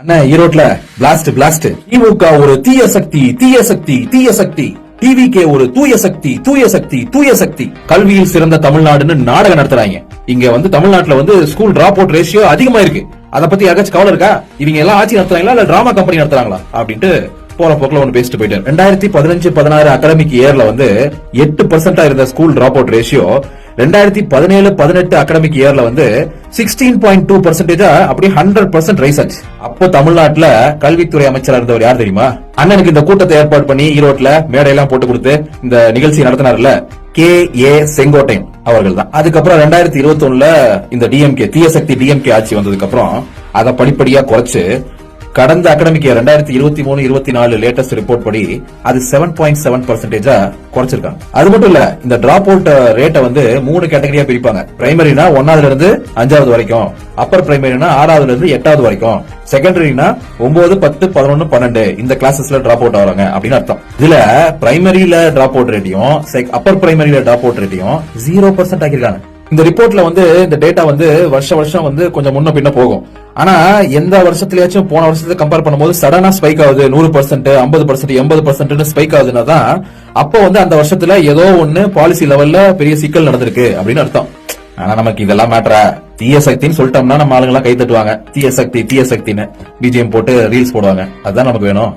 அண்ணா ஈரோட்ல blast blast. திமுக ஒரு தீய சக்தி தீய சக்தி தீய சக்தி, டிவிகே ஒரு தூய சக்தி தூய சக்தி தூய சக்தி. கல்வியில் சிறந்த தமிழ்நாடுன்னு நாடகம் நடத்துறாங்க. இங்க தமிழ்நாட்டுல ஸ்கூல் டிராப் அவுட் ரேஷியோ அதிகமா இருக்கு. அத பத்தி யாராச்சும் கவலை இருக்கா? இவங்க எல்லாம் ஆட்சி நடத்துறாங்களா இல்ல டிராமா கம்பெனி நடத்துறாங்களா அப்படின்ட்டு போற போக்குல ஒன்னு பேசிட்டு போயிட்டாரு. 2015-16 அகாடமிக் இயர்ல 8% இருந்த school drop out ratio 2017-18 academic இயர்ல 16.2% அப்படி 100% ரைஸ் ஆச்சு. அப்போ தமிழ்நாட்டுல கல்வித்துறை அமைச்சரா இருந்தவர் யார் தெரியுமா? அண்ணனுக்கு இந்த கூட்டத்தை ஏற்பாடு பண்ணி ஈரோட்ல மேடையெல்லாம் போட்டு கொடுத்து இந்த நிகழ்ச்சி நடத்தினார்ல, KA செங்கோட்டையன் அவர்கள் தான். அதுக்கப்புறம் 2021 இந்த டிஎம்கே தீய சக்தி டிஎம்கே ஆட்சி வந்ததுக்கு அப்புறம் அதை படிப்படியா குறைச்சு கடந்த அகாடமிக் 2023-24 லேட்டஸ்ட் ரிப்போர்ட் படி அது 7.7% குறைச்சிருக்காங்க. அது மட்டும் இல்ல, இந்த டிராப் அவுட் ரேட்டை 3 கேட்டகரியா பிரிப்பாங்க. பிரைமரினா 1ஆவதுல இருந்து 5ஆவது வரைக்கும், அப்பர் பிரைமரினா 6ஆவதுல இருந்து 8ஆவது வரைக்கும், செகண்டரினா 9, 10, 11, 12 இந்த கிளாஸஸ்ல டிராப் அவுட் ஆகிறாங்க அப்படின்னு அர்த்தம். இதுல பிரைமரியில டிராப் அவுட் ரேட்டையும் அப்பர் பிரைமரியில டிராப் அவுட் ரேட்டையும் 0% ஆக்கிருக்காங்க. இந்த ரிப்போர்ட்ல இந்த டேட்டா வருஷம் கொஞ்சம் முன்ன பின்ன போகும். ஆனா எந்த வருஷத்துலயாச்சும் போன வருஷத்தை கம்பேர் பண்ணும்போது சடனா ஸ்பைக் ஆகுது, 100%, 50%, 80% ஸ்பைக் ஆகுதுன்னா தான் அப்போ அந்த வருஷத்துல ஏதோ ஒண்ணு பாலிசி லெவல்ல பெரிய சிக்கல் நடந்திருக்கு அப்படின்னு அர்த்தம். ஆனா நமக்கு இதெல்லாம் மேட்டரா? தீய சக்தின்னு சொல்லிட்டோம்னா நம்ம ஆளுங்க எல்லாம் கை தட்டுவாங்க. தீய சக்தி தீய சக்தின்னு பிஜிஎம் போட்டு ரீல்ஸ் போடுவாங்க. அதுதான் நமக்கு வேணும்.